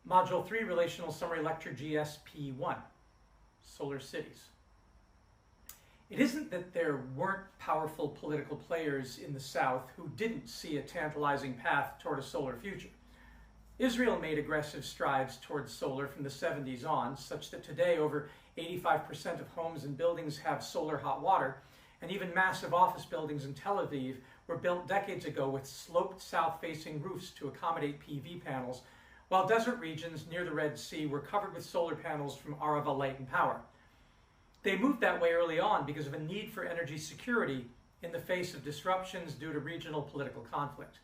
Module 3, Relational Summary Lecture GSP1, Solar Cities. It isn't that there weren't powerful political players in the South who didn't see a tantalizing path toward a solar future. Israel made aggressive strides towards solar from the 70s on, such that today over 85% of homes and buildings have solar hot water, and even massive office buildings in Tel Aviv were built decades ago with sloped south-facing roofs to accommodate PV panels, while desert regions near the Red Sea were covered with solar panels from Arava Light and Power. They moved that way early on because of a need for energy security in the face of disruptions due to regional political conflict.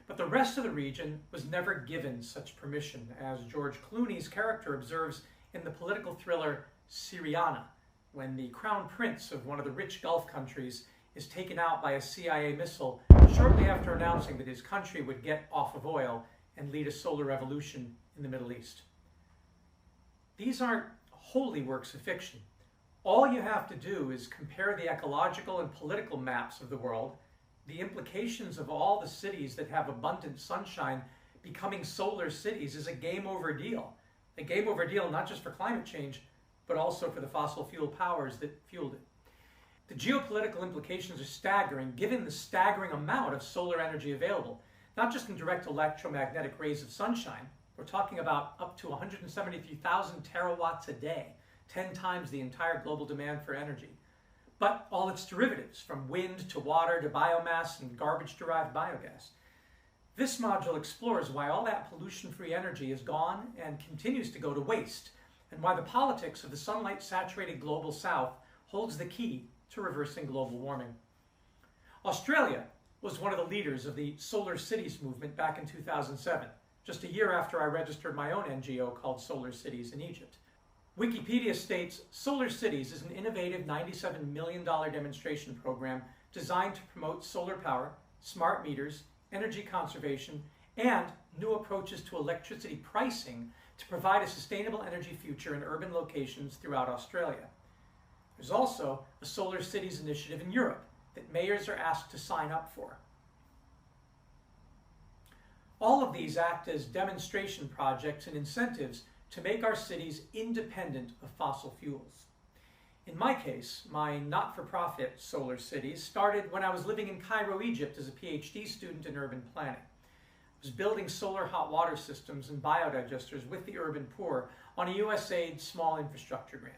But the rest of the region was never given such permission, as George Clooney's character observes in the political thriller Syriana, when the crown prince of one of the rich Gulf countries is taken out by a CIA missile shortly after announcing that his country would get off of oil and lead a solar revolution in the Middle East. These aren't wholly works of fiction. All you have to do is compare the ecological and political maps of the world, the implications of all the cities that have abundant sunshine becoming solar cities is a game over deal. A game over deal not just for climate change, but also for the fossil fuel powers that fueled it. The geopolitical implications are staggering, given the staggering amount of solar energy available, not just in direct electromagnetic rays of sunshine. We're talking about up to 173,000 terawatts a day, 10 times the entire global demand for energy. But all its derivatives, from wind to water to biomass and garbage-derived biogas. This module explores why all that pollution-free energy is gone and continues to go to waste, and why the politics of the sunlight-saturated global south holds the key to reversing global warming. Australia was one of the leaders of the Solar Cities movement back in 2007, just a year after I registered my own NGO called Solar Cities in Egypt. Wikipedia states, Solar Cities is an innovative $97 million demonstration program designed to promote solar power, smart meters, energy conservation, and new approaches to electricity pricing to provide a sustainable energy future in urban locations throughout Australia. There's also a Solar Cities initiative in Europe that mayors are asked to sign up for. All of these act as demonstration projects and incentives to make our cities independent of fossil fuels. In my case, my not-for-profit Solar Cities started when I was living in Cairo, Egypt as a PhD student in urban planning. I was building solar hot water systems and biodigesters with the urban poor on a USAID small infrastructure grant.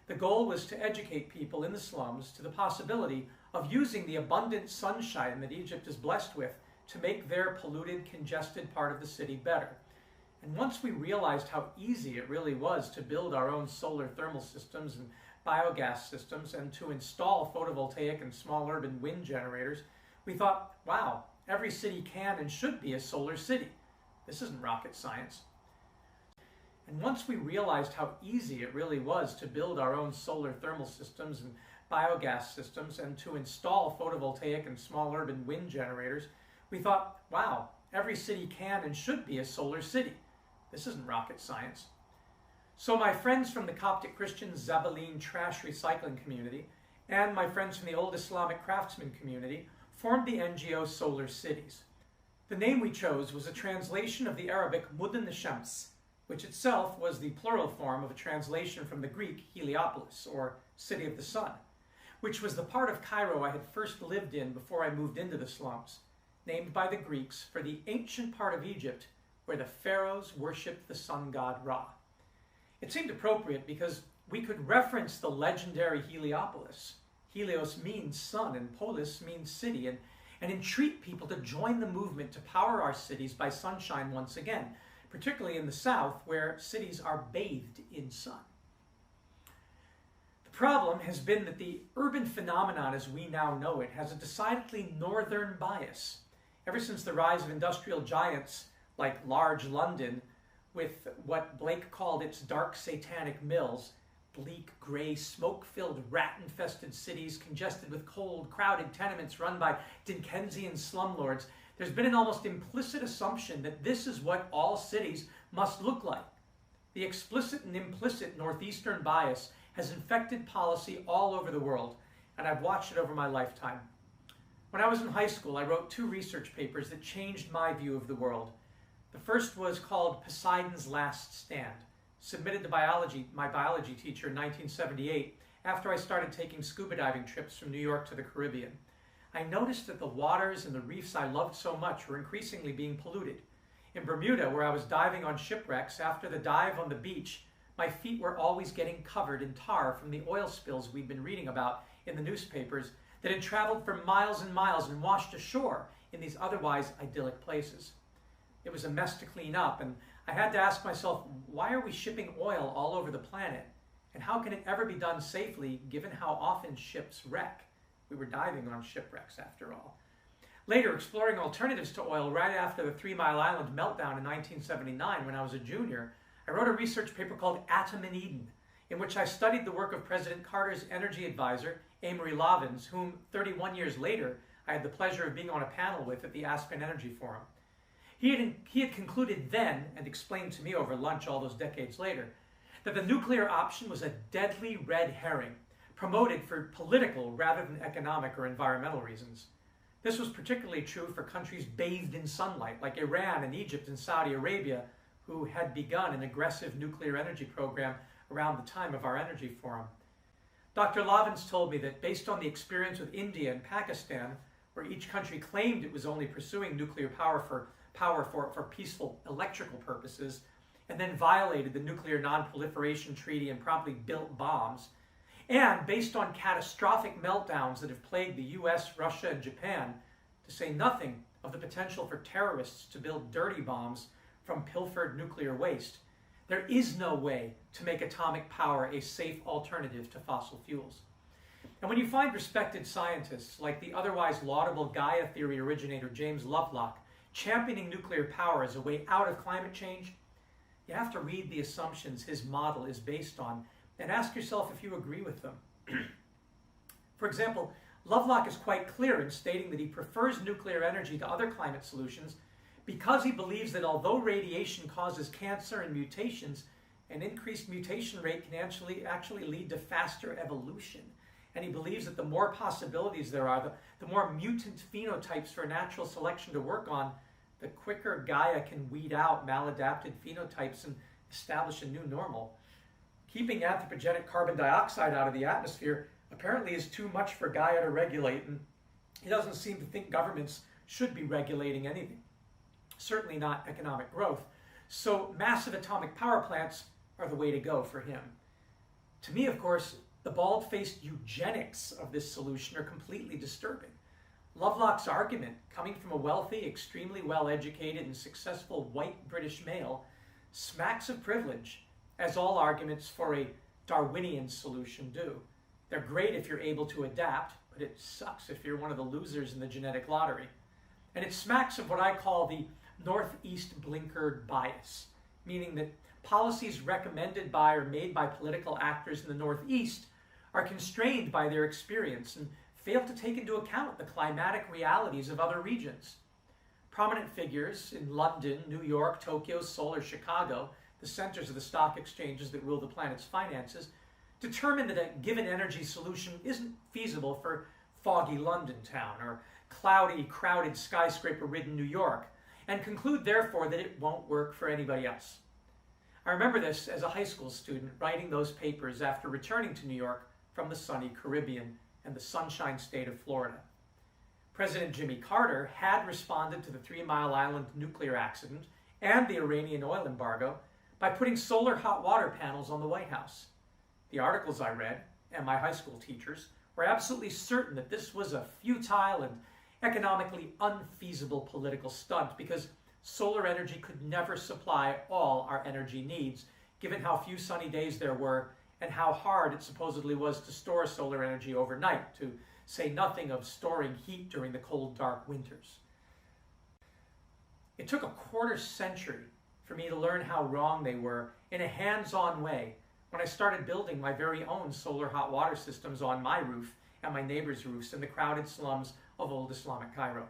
The goal was to educate people in the slums to the possibility of using the abundant sunshine that Egypt is blessed with to make their polluted, congested part of the city better. And once we realized how easy it really was to build our own solar thermal systems and biogas systems and to install photovoltaic and small urban wind generators, we thought, wow, every city can and should be a solar city. This isn't rocket science. And once we realized how easy it really was to build our own solar thermal systems and biogas systems and to install photovoltaic and small urban wind generators, we thought, wow, every city can and should be a solar city. This isn't rocket science. So my friends from the Coptic Christian Zabaleen trash recycling community and my friends from the old Islamic craftsman community formed the NGO Solar Cities. The name we chose was a translation of the Arabic Mudan Shams, which itself was the plural form of a translation from the Greek Heliopolis, or City of the Sun, which was the part of Cairo I had first lived in before I moved into the slums, named by the Greeks for the ancient part of Egypt where the pharaohs worshipped the sun god Ra. It seemed appropriate because we could reference the legendary Heliopolis. Helios means sun and polis means city, and entreat people to join the movement to power our cities by sunshine once again, particularly in the south where cities are bathed in sun. The problem has been that the urban phenomenon as we now know it has a decidedly northern bias. Ever since the rise of industrial giants like large London, with what Blake called its dark satanic mills, bleak, gray, smoke-filled, rat-infested cities congested with cold, crowded tenements run by Dickensian slumlords, there's been an almost implicit assumption that this is what all cities must look like. The explicit and implicit northeastern bias has infected policy all over the world, and I've watched it over my lifetime. When I was in high school, I wrote 2 research papers that changed my view of the world. The first was called Poseidon's Last Stand, submitted to my biology teacher in 1978 after I started taking scuba diving trips from New York to the Caribbean. I noticed that the waters and the reefs I loved so much were increasingly being polluted. In Bermuda, where I was diving on shipwrecks, after the dive on the beach, my feet were always getting covered in tar from the oil spills we'd been reading about in the newspapers that had traveled for miles and miles and washed ashore in these otherwise idyllic places. It was a mess to clean up, and I had to ask myself, why are we shipping oil all over the planet? And how can it ever be done safely given how often ships wreck? We were diving on shipwrecks after all. Later, exploring alternatives to oil right after the 3 Mile Island meltdown in 1979 when I was a junior, I wrote a research paper called Atom in Eden, in which I studied the work of President Carter's energy advisor, Amory Lovins, whom 31 years later I had the pleasure of being on a panel with at the Aspen Energy Forum. He had concluded then, and explained to me over lunch all those decades later, that the nuclear option was a deadly red herring, promoted for political rather than economic or environmental reasons. This was particularly true for countries bathed in sunlight, like Iran and Egypt and Saudi Arabia, who had begun an aggressive nuclear energy program around the time of our energy forum. Dr. Lovins told me that based on the experience with India and Pakistan, where each country claimed it was only pursuing nuclear power for peaceful electrical purposes, and then violated the Nuclear Non-Proliferation Treaty and promptly built bombs, and based on catastrophic meltdowns that have plagued the US, Russia, and Japan, to say nothing of the potential for terrorists to build dirty bombs from pilfered nuclear waste, there is no way to make atomic power a safe alternative to fossil fuels. And when you find respected scientists like the otherwise laudable GAIA theory originator James Lovelock championing nuclear power as a way out of climate change, you have to read the assumptions his model is based on and ask yourself if you agree with them. For example, Lovelock is quite clear in stating that he prefers nuclear energy to other climate solutions because he believes that although radiation causes cancer and mutations, an increased mutation rate can actually lead to faster evolution. And he believes that the more possibilities there are, the more mutant phenotypes for natural selection to work on, the quicker Gaia can weed out maladapted phenotypes and establish a new normal. Keeping anthropogenic carbon dioxide out of the atmosphere apparently is too much for Gaia to regulate, and he doesn't seem to think governments should be regulating anything. Certainly not economic growth. So massive atomic power plants are the way to go for him. To me, of course, the bald-faced eugenics of this solution are completely disturbing. Lovelock's argument, coming from a wealthy, extremely well-educated and successful white British male, smacks of privilege, as all arguments for a Darwinian solution do. They're great if you're able to adapt, but it sucks if you're one of the losers in the genetic lottery. And it smacks of what I call the Northeast blinkered bias, meaning that policies recommended by or made by political actors in the Northeast are constrained by their experience and fail to take into account the climatic realities of other regions. Prominent figures in London, New York, Tokyo, Seoul, or Chicago, the centers of the stock exchanges that rule the planet's finances, determine that a given energy solution isn't feasible for foggy London town or cloudy, crowded, skyscraper-ridden New York, and conclude, therefore, that it won't work for anybody else. I remember this as a high school student writing those papers after returning to New York from the sunny Caribbean and the sunshine state of Florida. President Jimmy Carter had responded to the 3 Mile Island nuclear accident and the Iranian oil embargo by putting solar hot water panels on the White House. The articles I read, and my high school teachers, were absolutely certain that this was a futile and economically unfeasible political stunt because solar energy could never supply all our energy needs, given how few sunny days there were and how hard it supposedly was to store solar energy overnight, to say nothing of storing heat during the cold, dark winters. It took a quarter century for me to learn how wrong they were in a hands-on way when I started building my very own solar hot water systems on my roof and my neighbors' roofs in the crowded slums of old Islamic Cairo.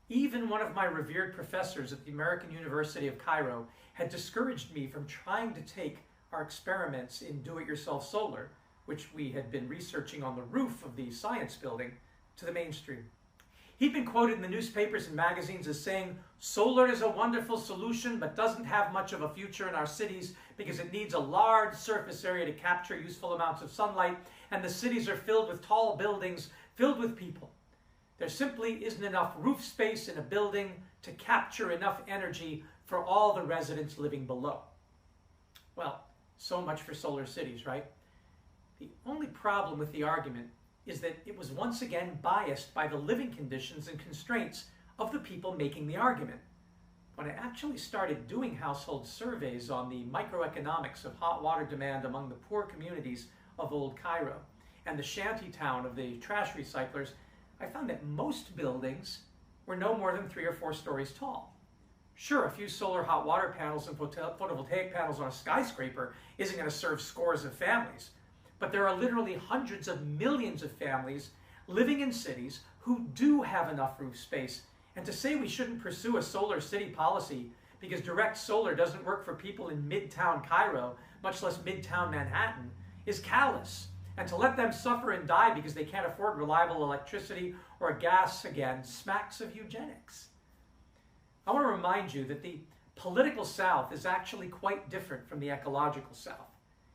Even one of my revered professors at the American University of Cairo had discouraged me from trying to take our experiments in do-it-yourself solar, which we had been researching on the roof of the science building, to the mainstream. He'd been quoted in the newspapers and magazines as saying, solar is a wonderful solution, but doesn't have much of a future in our cities because it needs a large surface area to capture useful amounts of sunlight, and the cities are filled with tall buildings, filled with people. There simply isn't enough roof space in a building to capture enough energy for all the residents living below. Well, so much for solar cities, right? The only problem with the argument is that it was once again biased by the living conditions and constraints of the people making the argument. When I actually started doing household surveys on the microeconomics of hot water demand among the poor communities of Old Cairo and the shanty town of the trash recyclers, I found that most buildings were no more than 3 or 4 stories tall. Sure, a few solar hot water panels and photovoltaic panels on a skyscraper isn't going to serve scores of families, but there are literally hundreds of millions of families living in cities who do have enough roof space. And to say we shouldn't pursue a solar city policy because direct solar doesn't work for people in midtown Cairo, much less midtown Manhattan, is callous. And to let them suffer and die because they can't afford reliable electricity or gas again smacks of eugenics. I want to remind you that the political South is actually quite different from the ecological South.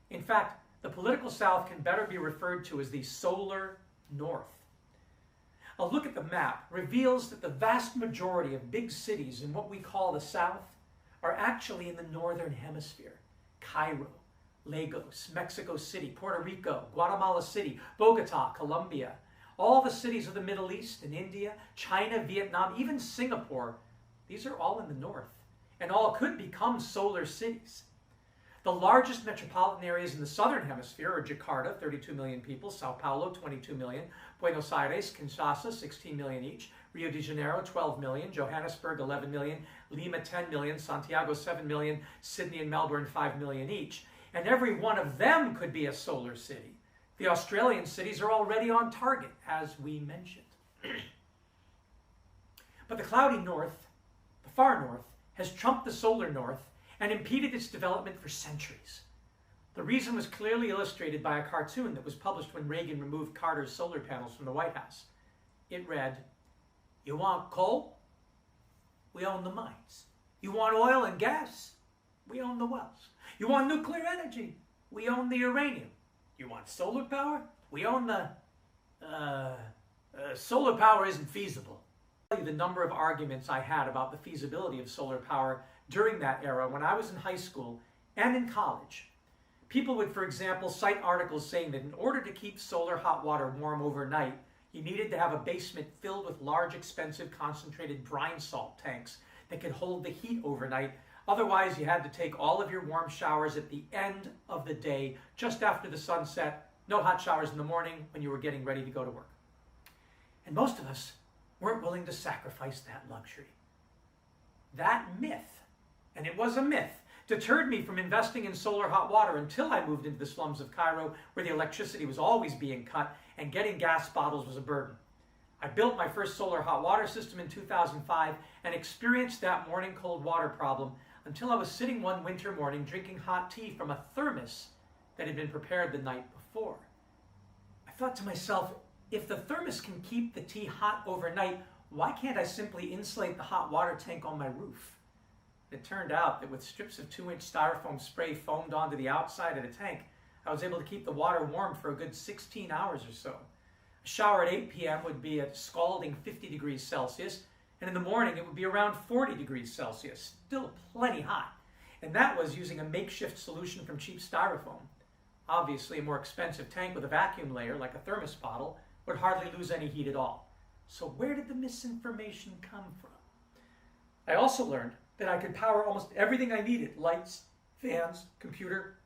In fact, the political South can better be referred to as the solar North. A look at the map reveals that the vast majority of big cities in what we call the South are actually in the Northern Hemisphere. Cairo, Lagos, Mexico City, Puerto Rico, Guatemala City, Bogota, Colombia, all the cities of the Middle East and India, China, Vietnam, even Singapore, these are all in the north, and all could become solar cities. The largest metropolitan areas in the Southern Hemisphere are Jakarta, 32 million people, Sao Paulo, 22 million, Buenos Aires, Kinshasa, 16 million each, Rio de Janeiro, 12 million, Johannesburg, 11 million, Lima, 10 million, Santiago, 7 million, Sydney and Melbourne, 5 million each. And every one of them could be a solar city. The Australian cities are already on target, as we mentioned. But the cloudy north, the far north, has trumped the solar north and impeded its development for centuries. The reason was clearly illustrated by a cartoon that was published when Reagan removed Carter's solar panels from the White House. It read, "You want coal? We own the mines. You want oil and gas? We own the wells. You want nuclear energy? We own the uranium. You want solar power? We own the... solar power isn't feasible." I'll tell you the number of arguments I had about the feasibility of solar power during that era when I was in high school and in college. People would, for example, cite articles saying that in order to keep solar hot water warm overnight, you needed to have a basement filled with large, expensive, concentrated brine salt tanks that could hold the heat overnight. Otherwise, you had to take all of your warm showers at the end of the day, just after the sun set. No hot showers in the morning when you were getting ready to go to work. And most of us weren't willing to sacrifice that luxury. That myth, and it was a myth, deterred me from investing in solar hot water until I moved into the slums of Cairo, where the electricity was always being cut and getting gas bottles was a burden. I built my first solar hot water system in 2005 and experienced that morning cold water problem until I was sitting one winter morning drinking hot tea from a thermos that had been prepared the night before. I thought to myself, if the thermos can keep the tea hot overnight, why can't I simply insulate the hot water tank on my roof? It turned out that with strips of 2-inch styrofoam spray foamed onto the outside of the tank, I was able to keep the water warm for a good 16 hours or so. A shower at 8 p.m. would be at scalding 50 degrees Celsius, and in the morning it would be around 40 degrees Celsius, still plenty hot. And that was using a makeshift solution from cheap styrofoam. Obviously, a more expensive tank with a vacuum layer, like a thermos bottle, would hardly lose any heat at all. So where did the misinformation come from? I also learned that I could power almost everything I needed, lights, fans, computer,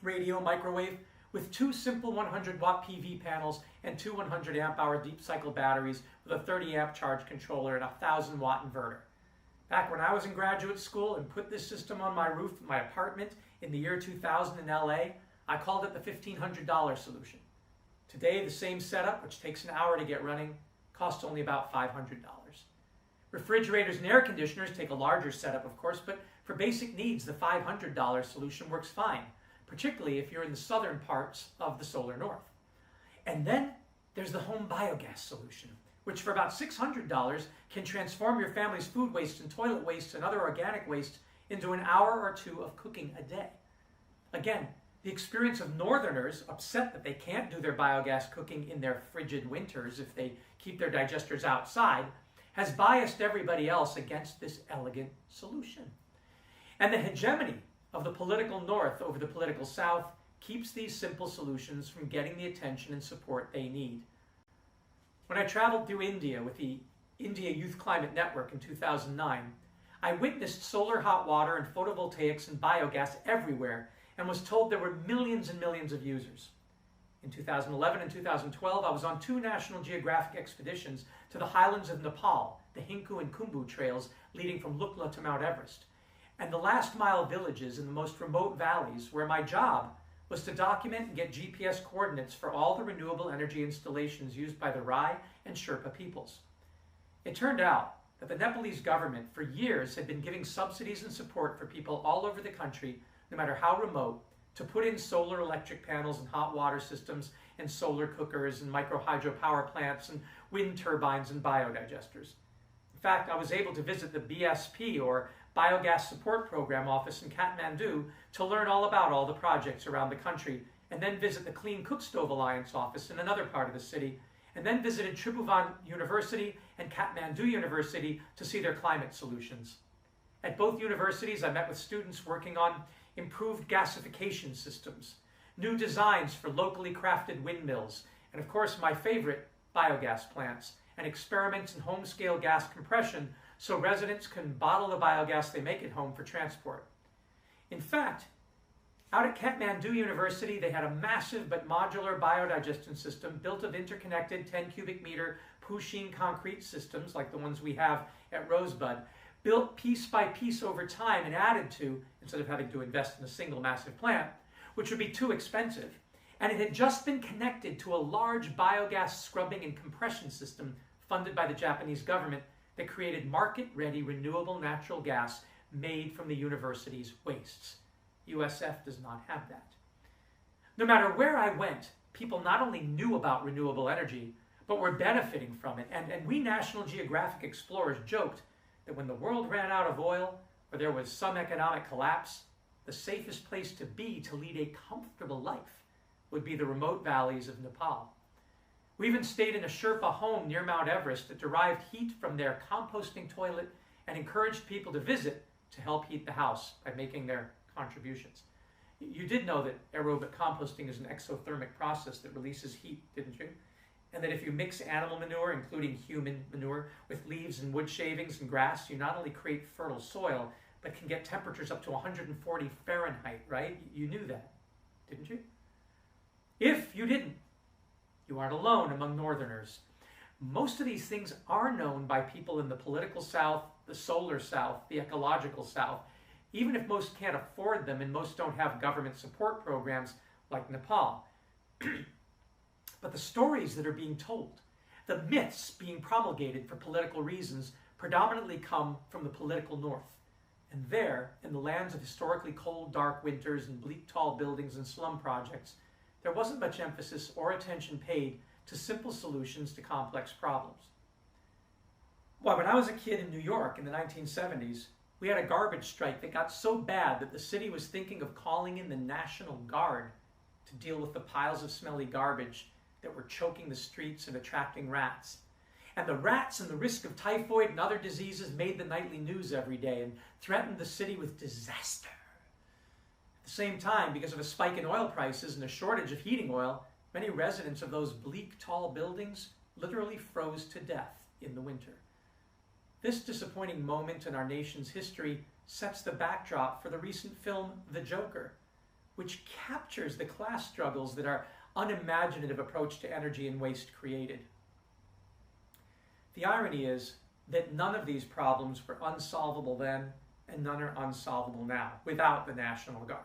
radio, microwave, with 2 simple 100-watt PV panels and 2 100-amp-hour deep-cycle batteries with a 30-amp charge controller and a 1,000-watt inverter. Back when I was in graduate school and put this system on my roof of my apartment in the year 2000 in LA, I called it the $1,500 solution. Today, the same setup, which takes an hour to get running, costs only about $500. Refrigerators and air conditioners take a larger setup, of course, but for basic needs, the $500 solution works fine, particularly if you're in the southern parts of the solar north. And then there's the home biogas solution, which for about $600 can transform your family's food waste and toilet waste and other organic waste into an hour or two of cooking a day. Again, the experience of Northerners upset that they can't do their biogas cooking in their frigid winters if they keep their digesters outside has biased everybody else against this elegant solution. And the hegemony of the political North over the political South keeps these simple solutions from getting the attention and support they need. When I traveled through India with the India Youth Climate Network in 2009, I witnessed solar hot water and photovoltaics and biogas everywhere and was told there were millions and millions of users. In 2011 and 2012, I was on 2 National Geographic expeditions to the highlands of Nepal, the Hinku and Khumbu trails leading from Lukla to Mount Everest, and the last mile villages in the most remote valleys where my job was to document and get GPS coordinates for all the renewable energy installations used by the Rai and Sherpa peoples. It turned out that the Nepalese government for years had been giving subsidies and support for people all over the country, no matter how remote, to put in solar electric panels and hot water systems and solar cookers and micro-hydro power plants and wind turbines and biodigesters. In fact, I was able to visit the BSP, or Biogas Support Program office in Kathmandu, to learn all about all the projects around the country, and then visit the Clean Cook Stove Alliance office in another part of the city, and then visited Tribhuvan University and Kathmandu University to see their climate solutions. At both universities, I met with students working on improved gasification systems, new designs for locally crafted windmills, and of course my favorite, biogas plants, and experiments in home-scale gas compression so residents can bottle the biogas they make at home for transport. In fact, out at Kathmandu University, they had a massive but modular biodigestion system built of interconnected 10 cubic meter Pusheen concrete systems like the ones we have at Rosebud, built piece by piece over time and added to, instead of having to invest in a single massive plant, which would be too expensive. And it had just been connected to a large biogas scrubbing and compression system funded by the Japanese government that created market-ready renewable natural gas made from the university's wastes. USF does not have that. No matter where I went, people not only knew about renewable energy, but were benefiting from it. And we National Geographic explorers joked that when the world ran out of oil, or there was some economic collapse, the safest place to be to lead a comfortable life would be the remote valleys of Nepal. We even stayed in a Sherpa home near Mount Everest that derived heat from their composting toilet and encouraged people to visit to help heat the house by making their contributions. You did know that aerobic composting is an exothermic process that releases heat, didn't you? And that if you mix animal manure, including human manure, with leaves and wood shavings and grass, you not only create fertile soil, but can get temperatures up to 140 Fahrenheit, right? You knew that, didn't you? If you didn't, you aren't alone among Northerners. Most of these things are known by people in the political South, the solar South, the ecological South, even if most can't afford them and most don't have government support programs like Nepal. But the stories that are being told, the myths being promulgated for political reasons, predominantly come from the political North. And there, in the lands of historically cold, dark winters and bleak, tall buildings and slum projects, there wasn't much emphasis or attention paid to simple solutions to complex problems. Well, when I was a kid in New York in the 1970s, we had a garbage strike that got so bad that the city was thinking of calling in the National Guard to deal with the piles of smelly garbage that were choking the streets and attracting rats. And the rats and the risk of typhoid and other diseases made the nightly news every day and threatened the city with disaster. At the same time, because of a spike in oil prices and a shortage of heating oil, many residents of those bleak, tall buildings literally froze to death in the winter. This disappointing moment in our nation's history sets the backdrop for the recent film The Joker, which captures the class struggles that our unimaginative approach to energy and waste created. The irony is that none of these problems were unsolvable then, and none are unsolvable now, without the National Guard.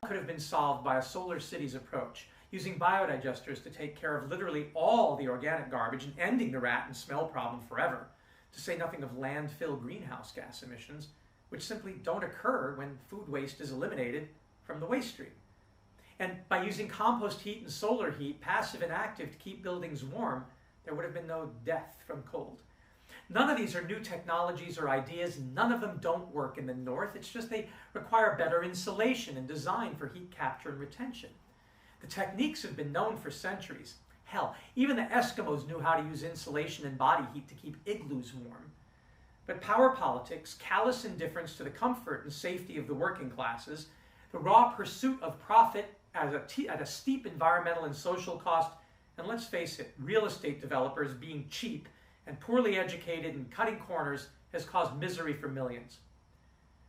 It could have been solved by a solar cities approach, using biodigesters to take care of literally all the organic garbage and ending the rat and smell problem forever, to say nothing of landfill greenhouse gas emissions, which simply don't occur when food waste is eliminated from the waste stream. And by using compost heat and solar heat, passive and active, to keep buildings warm, There would have been no death from cold. None of these are new technologies or ideas. None of them don't work in the north. It's just they require better insulation and design for heat capture and retention. The techniques have been known for centuries. Hell, even the Eskimos knew how to use insulation and body heat to keep igloos warm. But power politics, callous indifference to the comfort and safety of the working classes, the raw pursuit of profit at a steep environmental and social cost, and let's face it, real estate developers being cheap and poorly educated and cutting corners has caused misery for millions.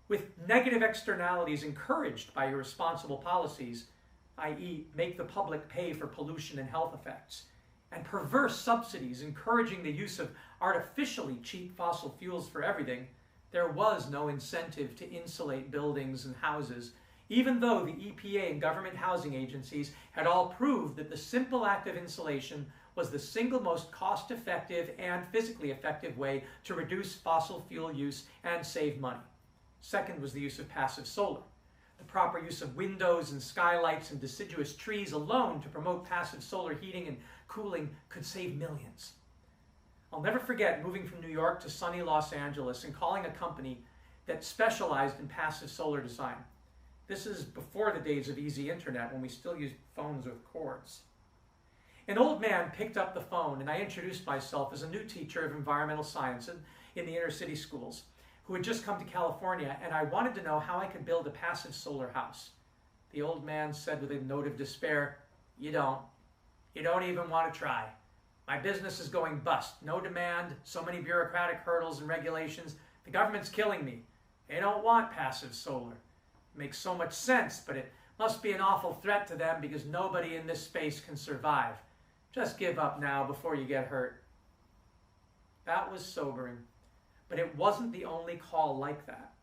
With negative externalities encouraged by irresponsible policies, i.e. make the public pay for pollution and health effects, and perverse subsidies encouraging the use of artificially cheap fossil fuels for everything, there was no incentive to insulate buildings and houses, even though the EPA and government housing agencies had all proved that the simple act of insulation was the single most cost-effective and physically effective way to reduce fossil fuel use and save money. Second was the use of passive solar. The proper use of windows and skylights and deciduous trees alone to promote passive solar heating and cooling could save millions. I'll never forget moving from New York to sunny Los Angeles and calling a company that specialized in passive solar design. This is before the days of easy internet when we still used phones with cords. An old man picked up the phone and I introduced myself as a new teacher of environmental science in the inner city schools who had just come to California, and I wanted to know how I could build a passive solar house. The old man said with a note of despair, You don't even want to try. My business is going bust. No demand, so many bureaucratic hurdles and regulations. The government's killing me. They don't want passive solar. It makes so much sense, but it must be an awful threat to them because nobody in this space can survive. Just give up now before you get hurt. That was sobering. But it wasn't the only call like that.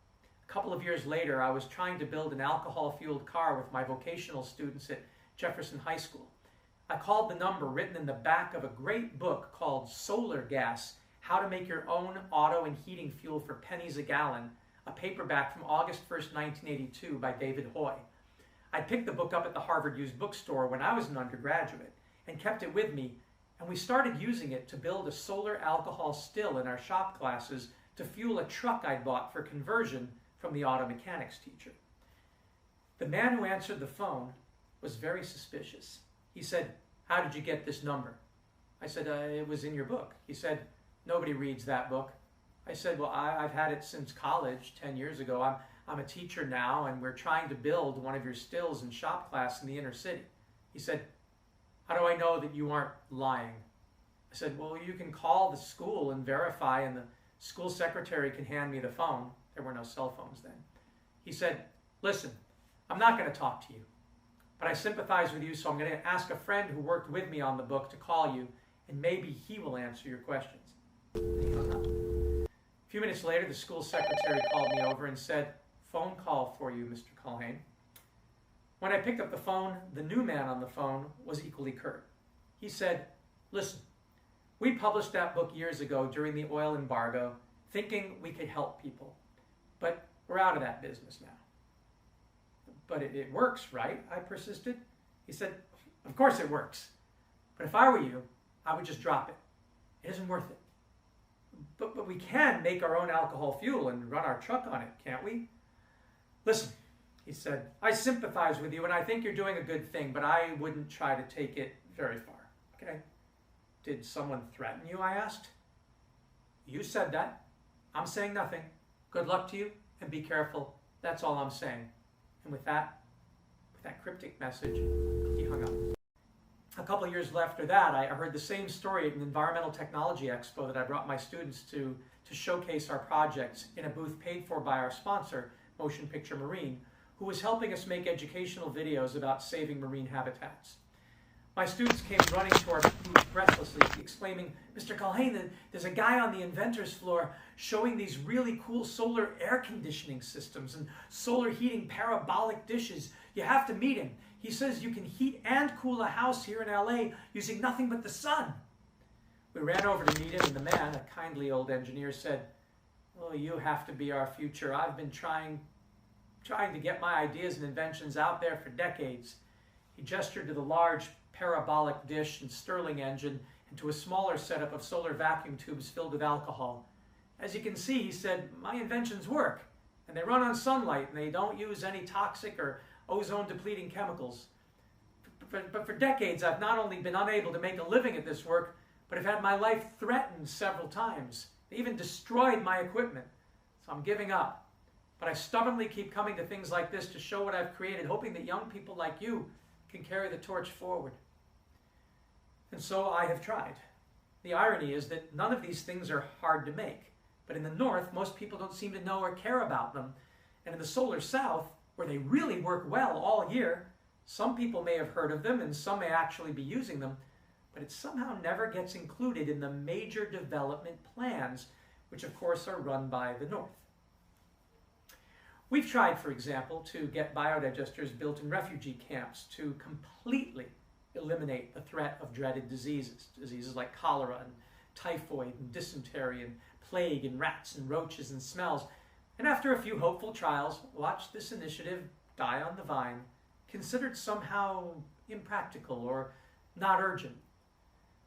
A couple of years later, I was trying to build an alcohol-fueled car with my vocational students at Jefferson High School. I called the number written in the back of a great book called Solar Gas, How to Make Your Own Auto and Heating Fuel for Pennies a Gallon, a paperback from August 1st, 1982 by David Hoy. I picked the book up at the Harvard Used Bookstore when I was an undergraduate and kept it with me, and we started using it to build a solar alcohol still in our shop classes to fuel a truck I'd bought for conversion from the auto mechanics teacher. The man who answered the phone was very suspicious. He said, How did you get this number? I said, It was in your book. He said, Nobody reads that book. I said, Well, I've had it since college 10 years ago. I'm a teacher now, and we're trying to build one of your stills in shop class in the inner city. He said, How do I know that you aren't lying? I said, Well, you can call the school and verify, and the school secretary can hand me the phone. There were no cell phones then. He said, Listen, I'm not going to talk to you, but I sympathize with you, so I'm going to ask a friend who worked with me on the book to call you, and maybe he will answer your questions. And he hung up. A few minutes later, the school secretary called me over and said, Phone call for you, Mr. Culhane. When I picked up the phone, the new man on the phone was equally curt. He said, Listen, we published that book years ago during the oil embargo, thinking we could help people. But we're out of that business now. But it works, right? I persisted. He said, Of course it works. But if I were you, I would just drop it. It isn't worth it. But we can make our own alcohol fuel and run our truck on it, can't we? Listen, he said, I sympathize with you and I think you're doing a good thing, but I wouldn't try to take it very far. Okay? Did someone threaten you, I asked. You said that. I'm saying nothing. Good luck to you and be careful. That's all I'm saying. And with that cryptic message, he hung up. A couple of years after that, I heard the same story at an environmental technology expo that I brought my students to showcase our projects in a booth paid for by our sponsor, Motion Picture Marine, who was helping us make educational videos about saving marine habitats. My students came running to our booth breathlessly, exclaiming, Mr. Culhane, there's a guy on the inventor's floor showing these really cool solar air conditioning systems and solar heating parabolic dishes. You have to meet him. He says you can heat and cool a house here in LA using nothing but the sun. We ran over to meet him, and the man, a kindly old engineer, said, Oh, you have to be our future. I've been trying to get my ideas and inventions out there for decades. He gestured to the large parabolic dish and Stirling engine into a smaller setup of solar vacuum tubes filled with alcohol. As you can see, he said, my inventions work, and they run on sunlight, and they don't use any toxic or ozone-depleting chemicals. But for decades, I've not only been unable to make a living at this work, but have had my life threatened several times. They even destroyed my equipment, so I'm giving up. But I stubbornly keep coming to things like this to show what I've created, hoping that young people like you can carry the torch forward. And so I have tried. The irony is that none of these things are hard to make. But in the North, most people don't seem to know or care about them. And in the solar South, where they really work well all year, some people may have heard of them and some may actually be using them, but it somehow never gets included in the major development plans, which of course are run by the North. We've tried, for example, to get biodigesters built in refugee camps to completely eliminate the threat of dreaded diseases like cholera and typhoid and dysentery and plague and rats and roaches and smells. And after a few hopeful trials, watched this initiative die on the vine, considered somehow impractical or not urgent.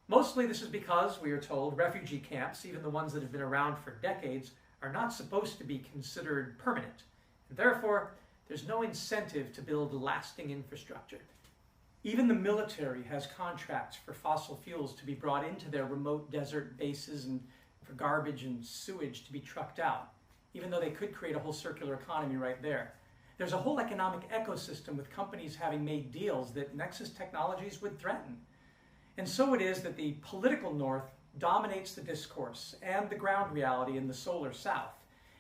Mostly this is because, we are told, refugee camps, even the ones that have been around for decades, are not supposed to be considered permanent. And therefore, there's no incentive to build lasting infrastructure. Even the military has contracts for fossil fuels to be brought into their remote desert bases and for garbage and sewage to be trucked out, even though they could create a whole circular economy right there. There's a whole economic ecosystem with companies having made deals that Nexus Technologies would threaten. And so it is that the political North dominates the discourse and the ground reality in the solar South,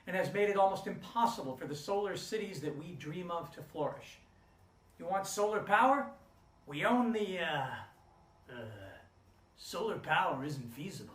and has made it almost impossible for the solar cities that we dream of to flourish. You want solar power? We own the, solar power isn't feasible.